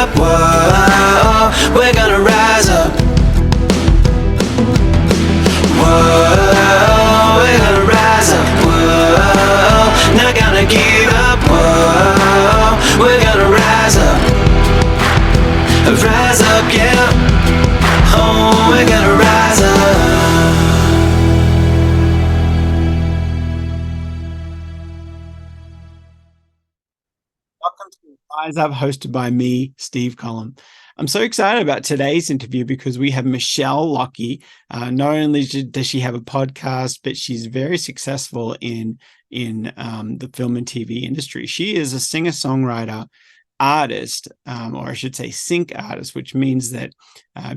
up. Whoa, we're gonna rise up. Whoa, we're gonna rise up. Whoa, not gonna give up. Whoa, we're gonna rise up. Rise up, yeah. Oh, we're gonna rise up. Welcome to Rise Up, hosted by me, Steve Collum. I'm so excited about today's interview because we have Michelle Lockey. Not only does she have a podcast, but she's very successful in the film and TV industry. She is a singer-songwriter artist, or I should say sync artist, which means that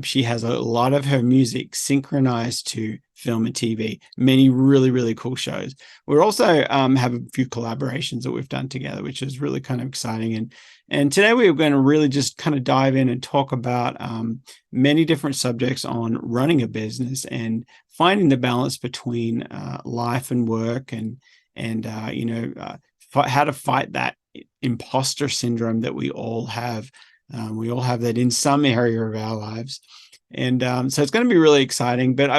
she has a lot of her music synchronized to film and TV, many really, really cool shows. We're also have a few collaborations that we've done together, which is really kind of exciting. And today we're going to really just kind of dive in and talk about many different subjects on running a business and finding the balance between life and work and how to fight that imposter syndrome that we all have. We all have that in some area of our lives. And so it's going to be really exciting. But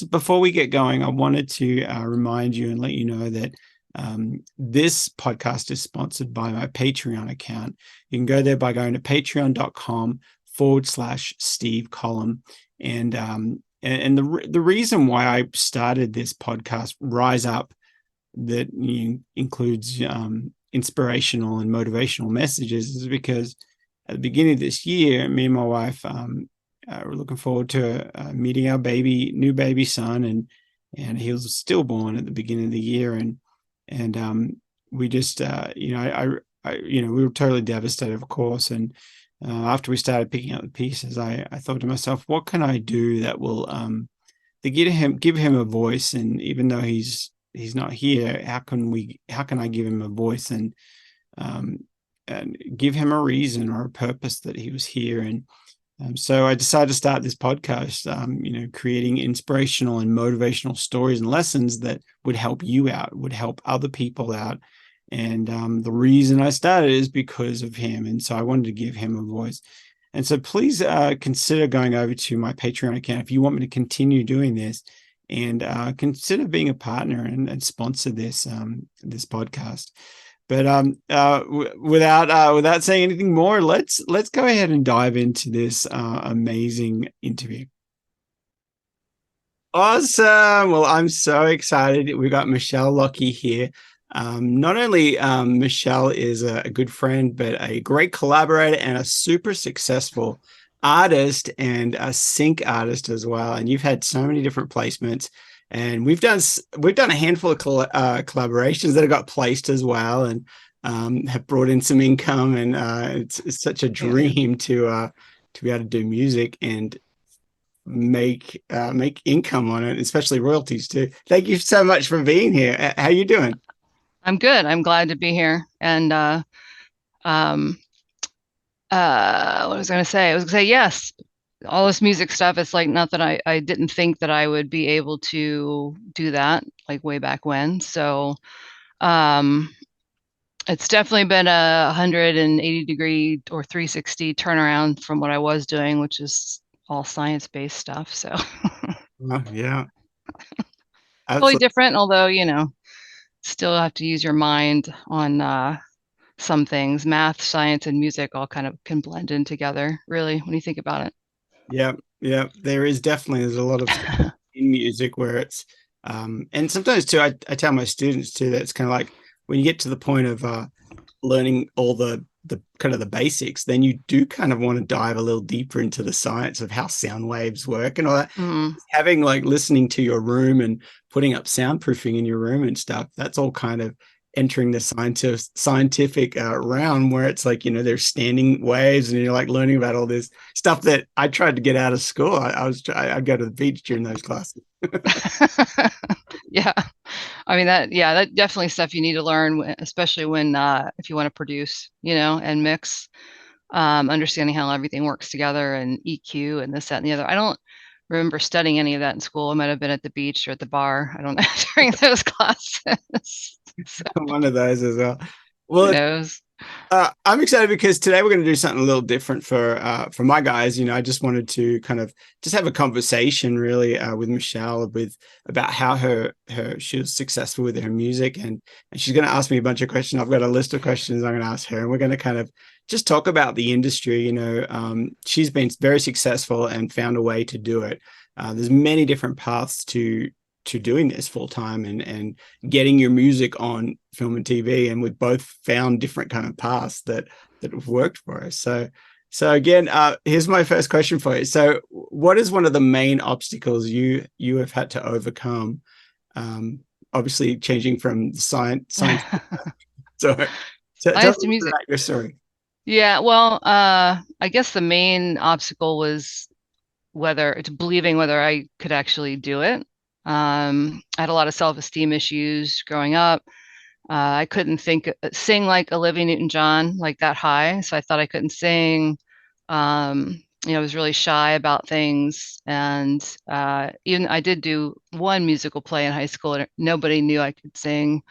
before we get going, I wanted to remind you and let you know that this podcast is sponsored by my Patreon account. You can go there by going to patreon.com/Steve Collum. And the reason why I started this podcast, Rise Up, that includes inspirational and motivational messages, is because at the beginning of this year, me and my wife we're looking forward to meeting our new baby son, and he was stillborn at the beginning of the year, and we just we were totally devastated, of course. And after we started picking up the pieces, I thought to myself, what can I do that will to give him a voice? And even though he's not here, how can I give him a voice and give him a reason or a purpose that he was here? And so I decided to start this podcast, creating inspirational and motivational stories and lessons that would help you out, would help other people out. And the reason I started is because of him. And so I wanted to give him a voice. And so please consider going over to my Patreon account if you want me to continue doing this, and consider being a partner and sponsor this podcast. But without saying anything more, let's go ahead and dive into this amazing interview. Awesome. Well, I'm so excited. We've got Michelle Lockey here. Not only Michelle is a good friend, but a great collaborator and a super successful artist and a sync artist as well. And you've had so many different placements, and we've done a handful of collaborations that have got placed as well, and have brought in some income. And it's such a dream to be able to do music and make income on it, especially royalties too. Thank you so much for being here. How you doing? I'm good. I'm glad to be here. And what was I going to say? I was going to say, yes, all this music stuff. It's like not that I didn't think that I would be able to do that like way back when. So it's definitely been a 180-degree or 360 turnaround from what I was doing, which is all science-based stuff. So yeah, totally different, although, still have to use your mind on some things. Math, science, and music all kind of can blend in together, really, when you think about it. Yeah. There's a lot of stuff in music where it's and sometimes too, I tell my students too that it's kind of like when you get to the point of learning all the kind of the basics, then you do kind of want to dive a little deeper into the science of how sound waves work and all that. Having listening to your room and putting up soundproofing in your room and stuff, that's all kind of entering the scientific realm where it's like, there's standing waves, and you're like learning about all this stuff that I tried to get out of school. I'd go to the beach during those classes. Yeah. I mean, that definitely stuff you need to learn, especially when, if you want to produce, and mix, understanding how everything works together, and EQ and this, that, and the other. I don't remember studying any of that in school. I might have been at the beach or at the bar. I don't know, during those classes. So. One of those as well. Who Well, knows? I'm excited because today we're going to do something a little different for my guys. I just wanted to kind of just have a conversation really with Michelle with about how her she was successful with her music, and she's going to ask me a bunch of questions. I've got a list of questions I'm going to ask her, and we're going to kind of just talk about the industry. She's been very successful and found a way to do it. There's many different paths to doing this full time and getting your music on film and TV, and we've both found different kind of paths that have worked for us. So again, here's my first question for you. So, what is one of the main obstacles you have had to overcome? Obviously, changing from science. So, tell Science to me music. about your story. Yeah, well, I guess the main obstacle was whether it's believing whether I could actually do it. I had a lot of self-esteem issues growing up. I couldn't sing like Olivia Newton-John, like that high. So I thought I couldn't sing. I was really shy about things. And even I did do one musical play in high school, and nobody knew I could sing.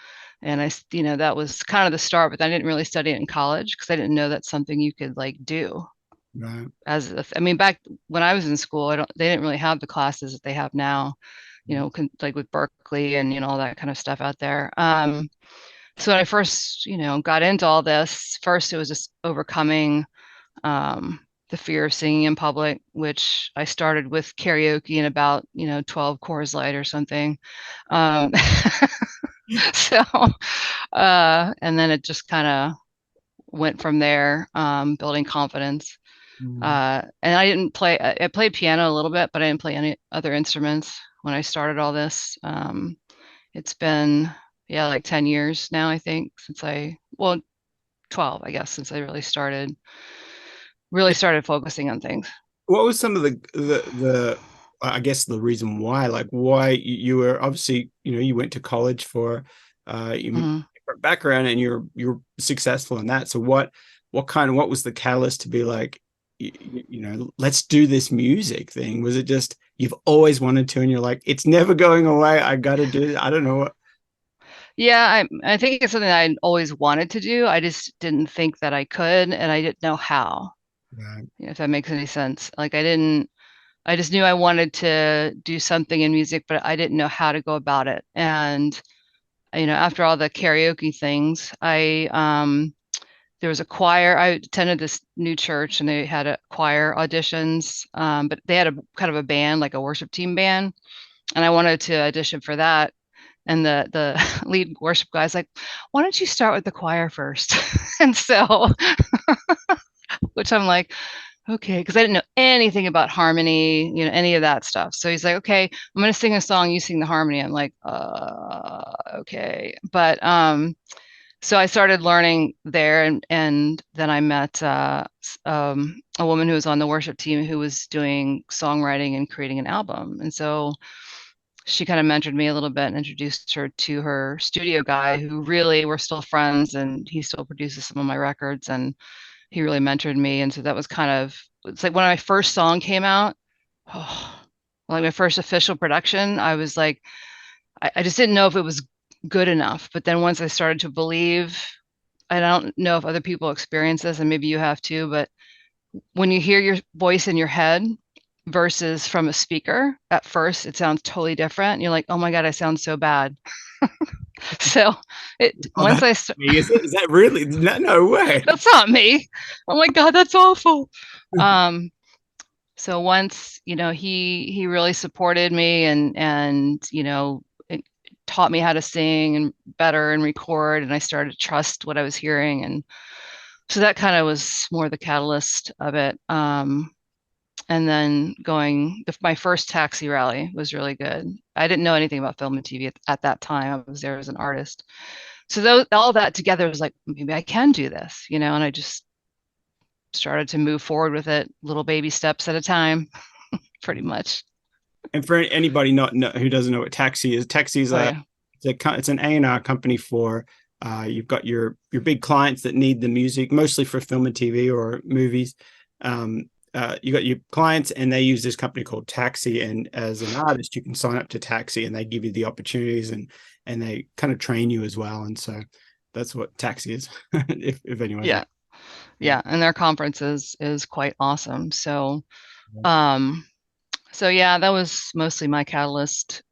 And that was kind of the start, but I didn't really study it in college because I didn't know that's something you could like do Right. I mean, back when I was in school, they didn't really have the classes that they have now, like with Berkeley and, all that kind of stuff out there. So when I first, got into all this, first it was just overcoming the fear of singing in public, which I started with karaoke in about, 12 Coors Light or something. Um, so, and then it just kind of went from there, building confidence. Mm. And I didn't play, I played piano a little bit, but I didn't play any other instruments when I started all this. It's been, yeah, like 10 years now, I think, well, 12, I guess, since I really started focusing on things. What was some of the I guess the reason why, like why you were obviously, you went to college for you Mhm. different background and you're successful in that. So what was the catalyst to be like, let's do this music thing? Was it just you've always wanted to and you're like, it's never going away. I got to do it. I don't know what. Yeah, I think it's something I always wanted to do. I just didn't think that I could, and I didn't know how, Right. if that makes any sense. Like I just knew I wanted to do something in music, but I didn't know how to go about it. And after all the karaoke things, there was a choir. I attended this new church, and they had a choir auditions, but they had a kind of a band, like a worship team band, and I wanted to audition for that. And the lead worship guy's like, "Why don't you start with the choir first?" And so, which I'm like, okay, because I didn't know anything about harmony, any of that stuff. So he's like, okay, I'm gonna sing a song, you sing the harmony. I'm like, okay. But so I started learning there, and then I met a woman who was on the worship team who was doing songwriting and creating an album. And so she kind of mentored me a little bit and introduced her to her studio guy, who really we're still friends, and he still produces some of my records, and he really mentored me. And so that was it's like when my first song came out, oh, like my first official production, I was like, I just didn't know if it was good enough. But then once I started to believe, I don't know if other people experience this, and maybe you have too, but when you hear your voice in your head versus from a speaker, at first it sounds totally different. You're like, oh my God, I sound so bad. So Oh, once that's I me. Is that really? No, no way. that's not me. Oh my God, that's awful. Um, so once, he really supported me, and it taught me how to sing and better and record, and I started to trust what I was hearing. And so that kind of was more the catalyst of it. And then my first taxi rally was really good. I didn't know anything about film and TV at that time. I was there as an artist. So all that together was like, maybe I can do this, and I just started to move forward with it, little baby steps at a time, pretty much. And for anybody who doesn't know what Taxi is Oh yeah. it's an A&R company for you've got your big clients that need the music mostly for film and TV or movies. You got your clients and they use this company called Taxi, and as an artist you can sign up to Taxi and they give you the opportunities and they kind of train you as well. And so that's what Taxi is. if anyone's Yeah. Yeah. And their conference is quite awesome. So, yeah. um, so yeah, that was mostly my catalyst.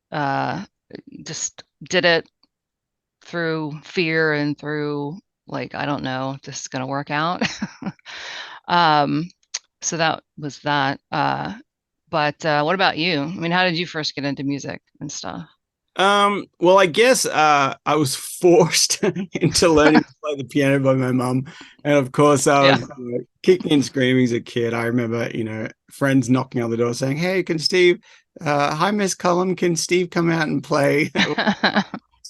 Just did it through fear and through like, I don't know, this is gonna work out. Um, so that was that. But what about you? I mean, how did you first get into music and stuff? Well, I guess I was forced into learning to play the piano by my mum, and of course I Yeah. was kicking and screaming as a kid. I remember, friends knocking on the door saying, "Hey, can Steve? Hi, Miss Cullum. Can Steve come out and play?"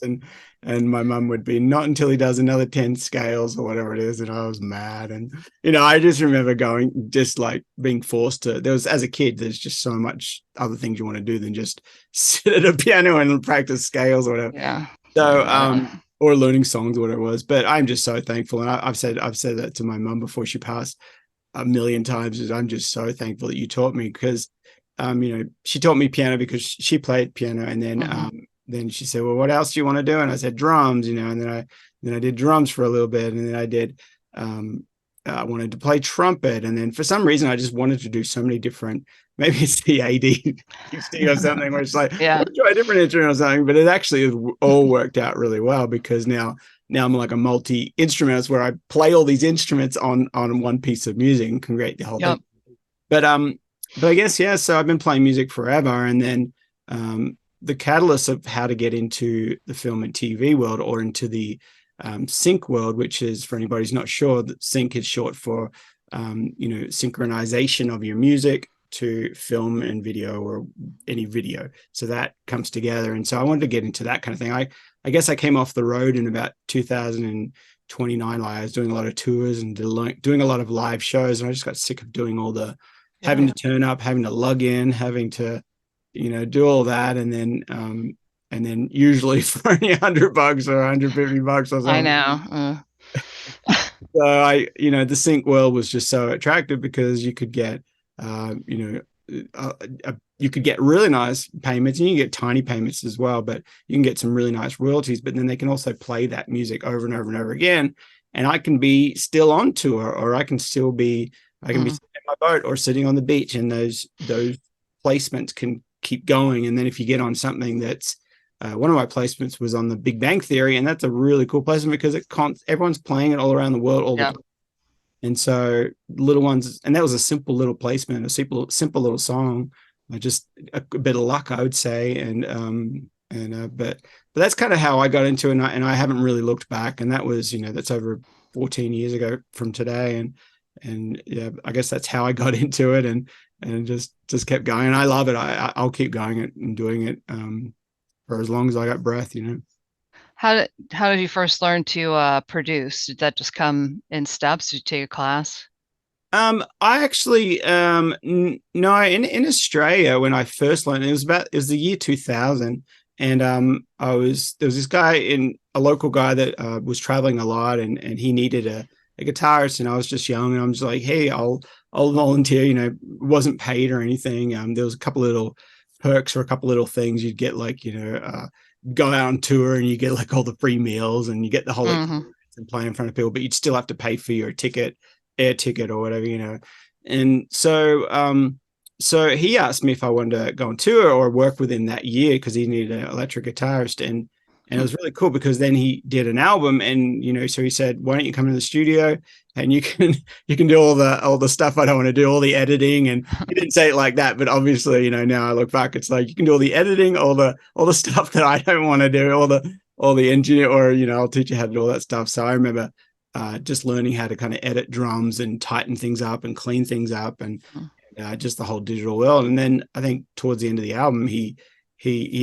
and and my mum would be, "Not until he does another 10 scales or whatever it is." And I was mad. And I just remember going, just like being forced to. There was, as a kid, there's just so much other things you want to do than just sit at a piano and practice scales or whatever. Yeah. So Yeah. or learning songs or whatever it was. But I'm just so thankful. And I've said that to my mum before she passed a million times, is I'm just so thankful that you taught me, because she taught me piano because she played piano. And then she said, "Well, what else do you want to do?" And I said, "Drums," and then I did drums for a little bit. And then I wanted to play trumpet. And then for some reason I just wanted to do so many different, maybe it's the ADHD or something, where it's like, Yeah. try a different instrument or something. But it actually has all worked out really well, because now I'm like a multi-instrumentist, where I play all these instruments on one piece of music and can create the whole Yep. thing. But I guess, yeah, so I've been playing music forever. And then the catalyst of how to get into the film and TV world, or into the sync world, which is, for anybody who's not sure, that sync is short for synchronization of your music to film and video, or any video. So that comes together. And so I wanted to get into that kind of thing. I guess I came off the road in about 2029. I was doing a lot of tours and doing a lot of live shows, and I just got sick of doing all the having to turn up, having to lug in, having to do all that. And then usually for only $100 or $150 or I something. know. So the sync world was just so attractive, because you could get, you could get really nice payments, and you can get tiny payments as well, but you can get some really nice royalties. But then they can also play that music over and over and over again. And I can be still on tour, or I can be sitting in my boat or sitting on the beach, and those placements can keep going. And then if you get on something that's one of my placements was on the Big Bang Theory, and that's a really cool placement, because everyone's playing it all around the world all the Yep. time. And so little ones, and that was a simple little placement, a simple little song, just a bit of luck, I would say. But that's kind of how I got into it, and I haven't really looked back. And that was, that's over 14 years ago from today. And yeah, I guess that's how I got into it, and just kept going. And I love it. I'll keep going it and doing it for as long as I got breath. How did you first learn to produce? Did that just come in steps? Did you take a class? I actually, no, in Australia, when I first learned, it was the year 2000. And there was this guy, a local guy that was traveling a lot, and he needed a guitarist. And I was just young, and I'm just like, "Hey, I'll volunteer." Wasn't paid or anything. There was a couple little perks, or a couple little things you'd get, like, go out on tour, and you get like all the free meals, and you get the whole experience and play in front of people, but you'd still have to pay for your air ticket or whatever. And so he asked me if I wanted to go on tour or work with him that year, because he needed an electric guitarist. And it was really cool, because then he did an album. And so he said, "Why don't you come to the studio, and you can do all the stuff I don't want to do, all the editing." And he didn't say it like that, but obviously, now I look back, it's like, you can do all the editing, all the stuff that I don't want to do, all the engineer, or I'll teach you how to do all that stuff. So I remember just learning how to kind of edit drums and tighten things up and clean things up, and just the whole digital world. And then I think towards the end of the album, he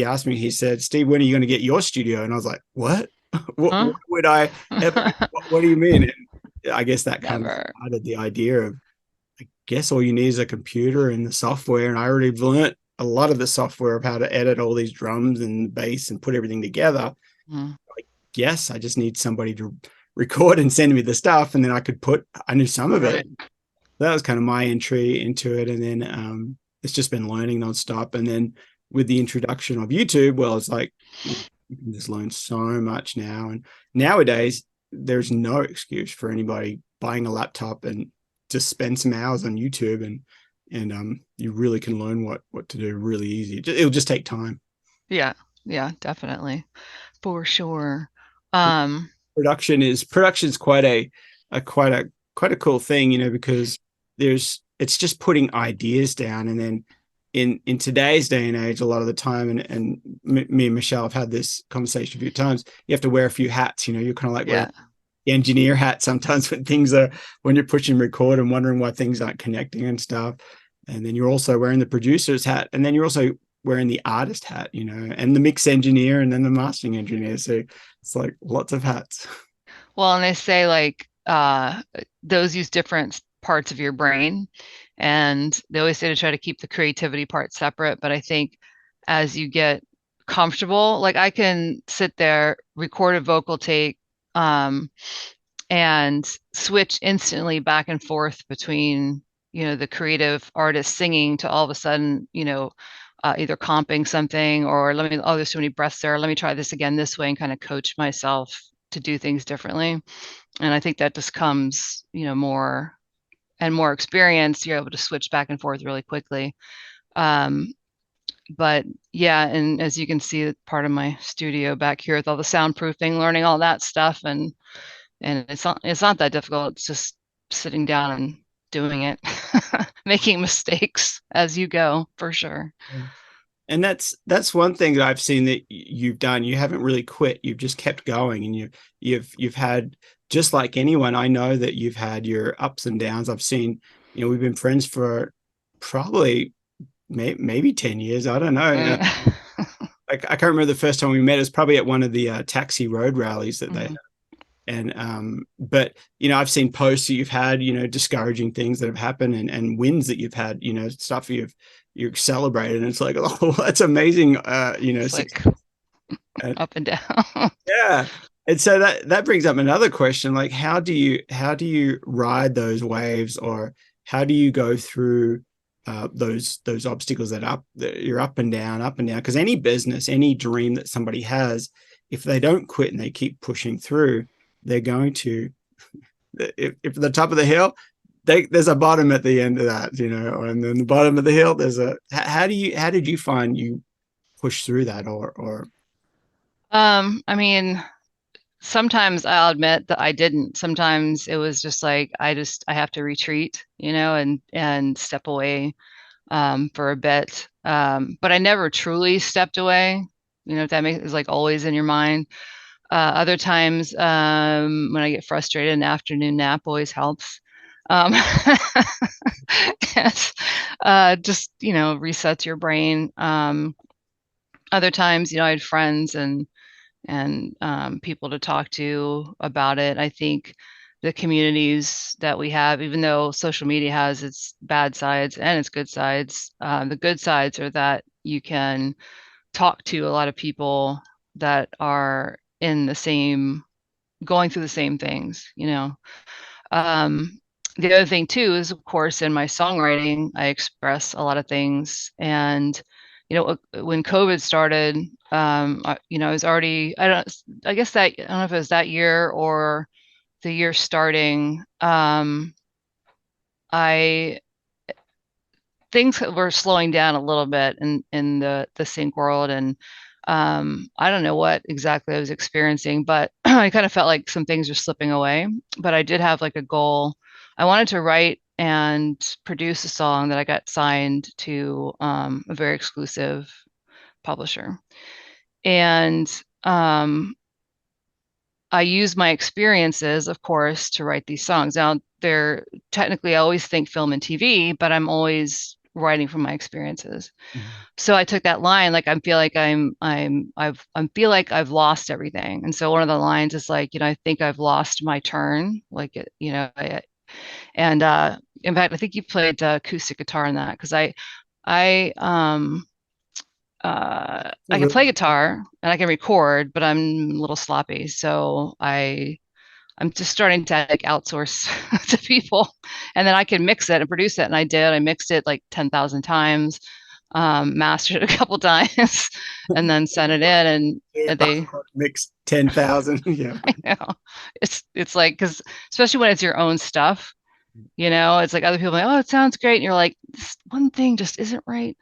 asked me, he said, "Steve, when are you going to get your studio?" And I was like, "What? What would I ever? What do you mean?" And I guess that kind of Never. started the idea of, I guess all you need is a computer and the software. And I already learned a lot of the software of how to edit all these drums and bass and put everything together. I guess I just need somebody to record and send me the stuff, and then I knew some of it. That was kind of my entry into it. And then it's just been learning nonstop. And then with the introduction of YouTube, well, it's like, you can just learn so much now. And nowadays, there's no excuse for anybody buying a laptop and just spend some hours on YouTube, and you really can learn what to do really easy. It'll just take time. Yeah. Yeah, definitely. For sure. Um, Production's quite a cool thing, because it's just putting ideas down, and then in today's day and age, a lot of the time, and me and Michelle have had this conversation a few times, you have to wear a few hats. You're kind of like wearing yeah. the engineer hat sometimes when you're pushing record and wondering why things aren't connecting and stuff. And then you're also wearing the producer's hat, and then you're also wearing the artist hat, and the mix engineer, and then the mastering engineer. So it's like lots of hats. Well, and they say like those use different parts of your brain, and they always say to try to keep the creativity part separate. But I think as you get comfortable, like I can sit there, record a vocal take, um, and switch instantly back and forth between, the creative artist singing to all of a sudden, either comping something, or oh, there's so many breaths there. Let me try this again this way, and kind of coach myself to do things differently. And I think that just comes, more and more experience. You're able to switch back and forth really quickly. Um, but yeah, and as you can see, part of my studio back here with all the soundproofing, learning all that stuff, and it's not that difficult. It's just sitting down and doing it, making mistakes as you go, for sure. And that's one thing that I've seen that you've done. You haven't really quit. You've just kept going, and you've had, just like anyone, I know that you've had your ups and downs. I've seen, we've been friends for probably maybe 10 years. I don't know. I can't remember the first time we met. It was probably at one of the taxi road rallies that they had. Mhm. And but I've seen posts that you've had, discouraging things that have happened, and wins that you've had, stuff you've celebrated, and it's like, oh, that's amazing. It's like uh, up and down. yeah. And so that brings up another question, like how do you ride those waves, or how do you go through those obstacles that you're up and down, up and down? Because any business, any dream that somebody has, if they don't quit and they keep pushing through, they're going to, if the top of the hill, there's a bottom at the end of that, and then the bottom of the hill, how did you find you push through that, or I mean, sometimes I'll admit that I didn't. Sometimes it was just like I have to retreat, and step away for a bit. But I never truly stepped away. If that makes it's like always in your mind. Other times, when I get frustrated, an afternoon nap always helps. Um, yes, just resets your brain. Other times, I had friends and people to talk to about it. I think the communities that we have, even though social media has its bad sides and its good sides, the good sides are that you can talk to a lot of people that are going through the same things. Um, the other thing too is, of course, in my songwriting, I express a lot of things. And when COVID started, I was already, I guess that, I don't know if it was that year or the year starting. I Things were slowing down a little bit in the sync world, and I don't know what exactly I was experiencing, but I kind of felt like some things were slipping away. But I did have like a goal. I wanted to write and produce a song that I got signed to a very exclusive publisher, and I use my experiences, of course, to write these songs. Now, they're technically, I always think film and TV, but I'm always writing from my experiences. So I took that line, like I feel like I feel like I've lost everything. And so one of the lines is like, I think I've lost my turn, like it, and in fact, I think you played acoustic guitar in that, because I can play guitar and I can record, but I'm a little sloppy. So I'm just starting to like outsource to people, and then I can mix it and produce it. And I did. I mixed it like 10,000 times. mastered it a couple times, and then sent it in, and they mix 10,000. Yeah. I know. It's like, because especially when it's your own stuff, it's like other people are like, oh, it sounds great, and you're like, this one thing just isn't right.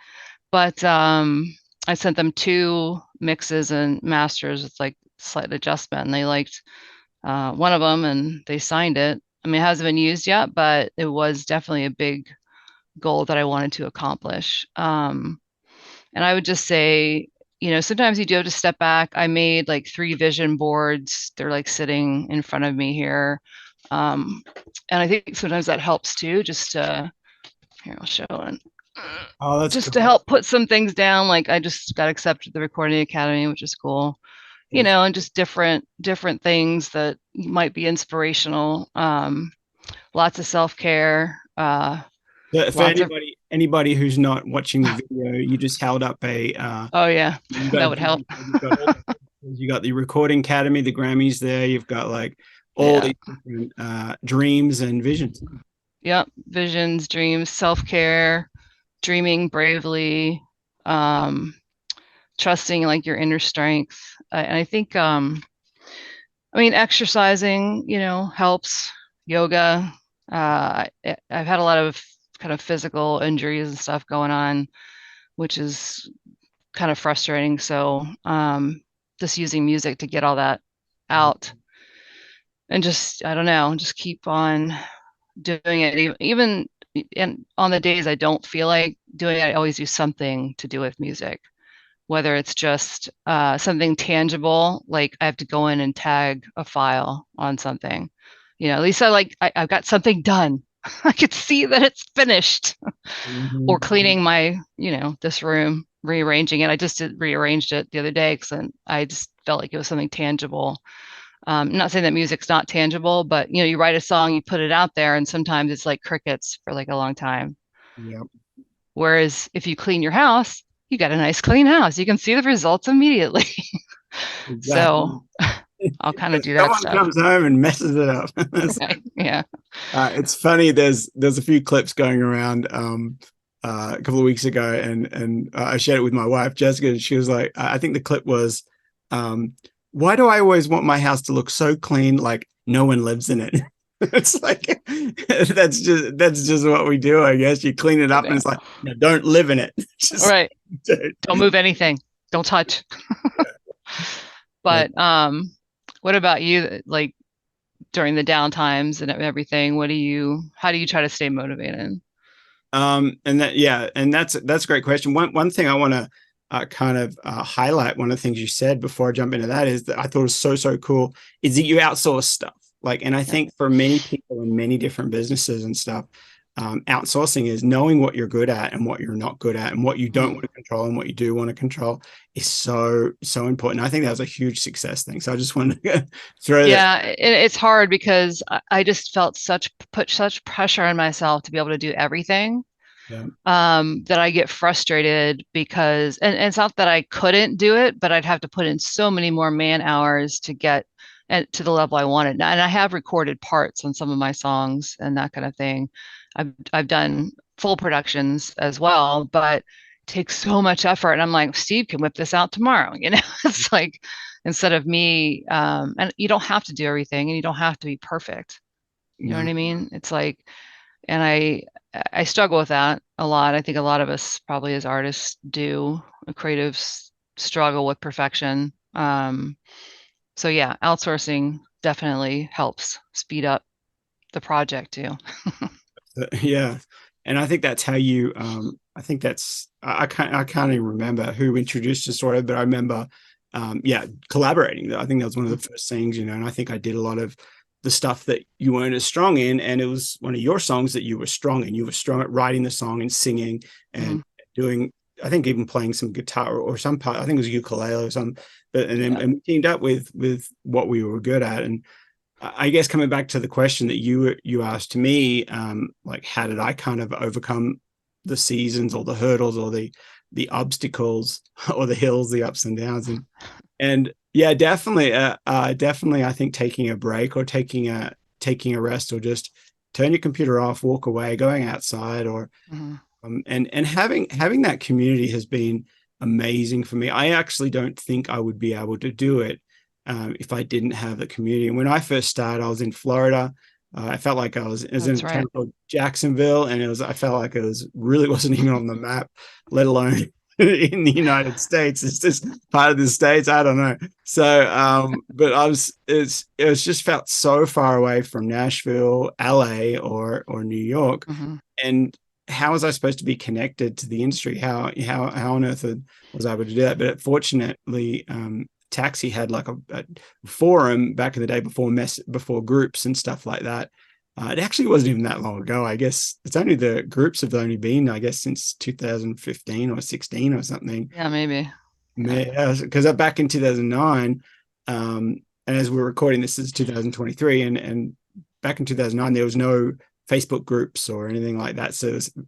But I sent them 2 mixes and masters with like slight adjustment, and they liked one of them, and they signed it. I mean, it hasn't been used yet, but it was definitely a big goal that I wanted to accomplish. And I would just say, sometimes you do have to step back. I made like 3 vision boards. They're like sitting in front of me here. And I think sometimes that helps too, just to, here, I'll show it. Oh, that's Just cool. to help put some things down. Like I just got accepted to the Recording Academy, which is cool. And just different things that might be inspirational. Lots of self-care. For Lots of anybody who's not watching the video, you just held up a Oh yeah, you got that a would help. you got the Recording Academy, the Grammys there. You've got like all Yeah. these different dreams and visions. Yep. Visions, dreams, self-care, dreaming bravely, um, trusting like your inner strength. And I think I mean exercising, helps. Yoga. I've had a lot of kind of physical injuries and stuff going on, which is kind of frustrating. So just using music to get all that out, and just, I don't know, just keep on doing it. Even and on the days I don't feel like doing it, I always do something to do with music, whether it's just something tangible, like I have to go in and tag a file on something. At least I've got something done. I could see that it's finished. Or cleaning my, this room, rearranging it. I just rearranged it the other day because I just felt like it was something tangible. Not saying that music's not tangible, but you write a song, you put it out there, and sometimes it's like crickets for like a long time. Yeah. Whereas if you clean your house, you got a nice clean house. You can see the results immediately. Exactly. So I'll kind of do that Someone stuff. comes home and messes it up. Yeah. It's funny. There's a few clips going around a couple of weeks ago, and I shared it with my wife Jessica, and she was like, I think the clip was, why do I always want my house to look so clean, like no one lives in it? It's like that's just what we do, I guess. You clean it up, and it's like, no, don't live in it. All right. Don't move anything. Don't touch. But what about you? Like during the downtimes and everything, how do you try to stay motivated? And that's a great question. One thing I want to kind of highlight, one of the things you said before I jump into that, is that I thought was so cool is that you outsource stuff. Like, and I think for many people in many different businesses and stuff, outsourcing is knowing what you're good at and what you're not good at, and what you don't want to control and what you do want to control is so important. I think that was a huge success thing. So I just wanted to throw that. Yeah, it's hard because I just put such pressure on myself to be able to do everything. Yeah. That I get frustrated because, and it's not that I couldn't do it, but I'd have to put in so many more man hours to get to the level I wanted. And I have recorded parts on some of my songs and that kind of thing. I've done full productions as well, but it takes so much effort. And I'm like, Steve can whip this out tomorrow. It's like, instead of me, and you don't have to do everything, and you don't have to be perfect. You know what I mean? It's like, and I struggle with that a lot. I think a lot of us probably as artists do. Creatives struggle with perfection. So yeah, outsourcing definitely helps speed up the project too. Yeah. And I think that's how you I think that's I can't even remember who introduced the story, but I remember collaborating. I think that was one of the first things, and I think I did a lot of the stuff that you weren't as strong in, and it was one of your songs that you were strong in. You were strong at writing the song and singing and doing, I think, even playing some guitar or some part. I think it was ukulele or something. But and we teamed up with what we were good at. And I guess coming back to the question that you asked me, like how did I kind of overcome the seasons or the hurdles or the obstacles or the hills, the ups and downs, and yeah, definitely, definitely. I think taking a break or taking a rest, or just turn your computer off, walk away, going outside, or And having that community has been amazing for me. I actually don't think I would be able to do it if I didn't have the community. And when I first started, I was in Florida. I felt like it was in That's a town right. called Jacksonville, and I felt like it was really wasn't even on the map, let alone in the United States. It's just part of the States. I don't know. So, but it was just felt so far away from Nashville, LA, or New York. Hmm. And how was I supposed to be connected to the industry? How on earth was I able to do that? But fortunately, Taxi had like a forum back in the day before groups and stuff like that. It actually wasn't even that long ago. I guess it's only the groups have only been, I guess, since 2015 or 16 or something. Yeah, maybe. Yeah. Because back in 2009, and as we're recording this is 2023, and back in 2009 there was no Facebook groups or anything like that. So Mm-mm.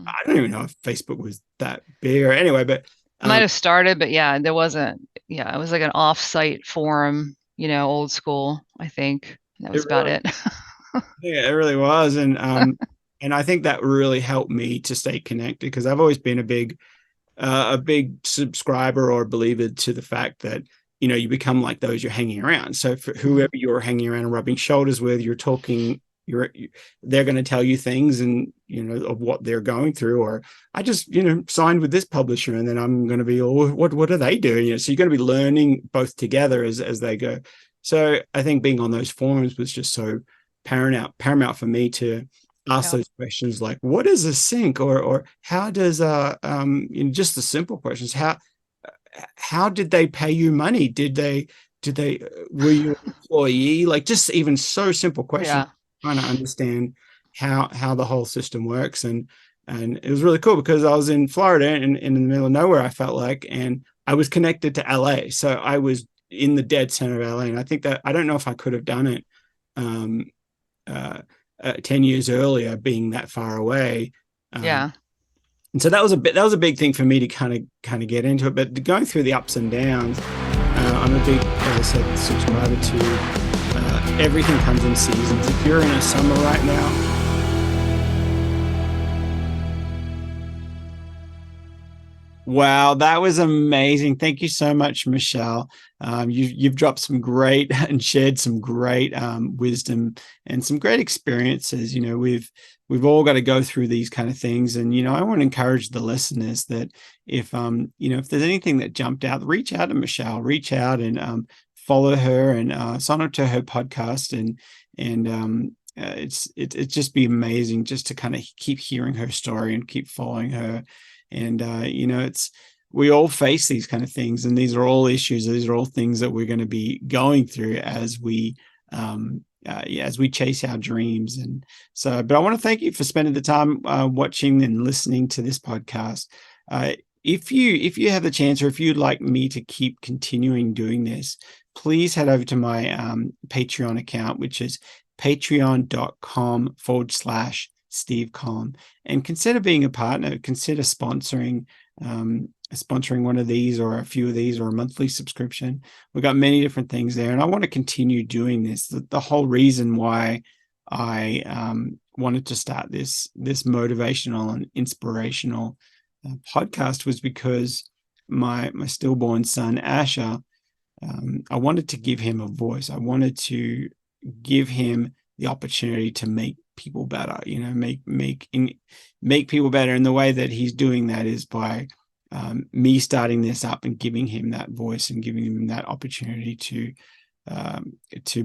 I don't even know if Facebook was that big or anyway, but Might have started, but yeah, there wasn't. Yeah, it was like an off-site forum, old school, I think. That it was about really, it. yeah, it really was. And I think that really helped me to stay connected because I've always been a big subscriber or believer to the fact that you become like those you're hanging around. So for Mhm. whoever you're hanging around and rubbing shoulders with, you're talking, they're going to tell you things and of what they're going through. Or I just signed with this publisher, and then I'm going to be, oh, what are they doing? So you're going to be learning both together as they go. So I think being on those forums was just so paramount for me to ask Yeah. those questions like what is a sync, or how does just the simple questions, how did they pay you money, did they were you an employee, like just even so simple questions, Yeah. trying to understand how the whole system works. And it was really cool because I was in Florida in the middle of nowhere, I felt like, and I was connected to LA, so I was in the dead center of LA. And I think that I don't know if I could have done it um, uh, 10 years earlier, being that far away. Yeah. And so that was a big thing for me to kind of get into it. But going through the ups and downs, I'm a big, as I said, subscriber to everything comes in seasons. If you're in a summer right now, wow, that was amazing. Thank you so much, Michelle. You've dropped some great and shared some great wisdom and some great experiences. We've all got to go through these kind of things, and I want to encourage the listeners that if there's anything that jumped out, reach out to Michelle, reach out and follow her and sign up to her podcast, and it's just be amazing just to kind of keep hearing her story and keep following her. And it's we all face these kind of things, and these are all issues. These are all things that we're going to be going through as we chase our dreams. And so, but I want to thank you for spending the time watching and listening to this podcast. If you have the chance, or if you'd like me to keep continuing doing this, please head over to my Patreon account, which is patreon.com/Steve Collum, and consider being a partner. Consider sponsoring one of these, or a few of these, or a monthly subscription. We've got many different things there, and I want to continue doing this. The whole reason why I wanted to start this motivational and inspirational podcast was because my stillborn son Asher, I wanted to give him a voice. I wanted to give him the opportunity to make people better, make people better. And the way that he's doing that is by me starting this up and giving him that voice and giving him that opportunity to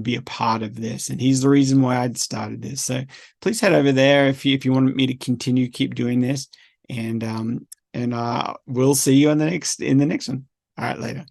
be a part of this. And he's the reason why I'd started this. So please head over there if you want me to keep doing this. And we'll see you in the next one. All right, later.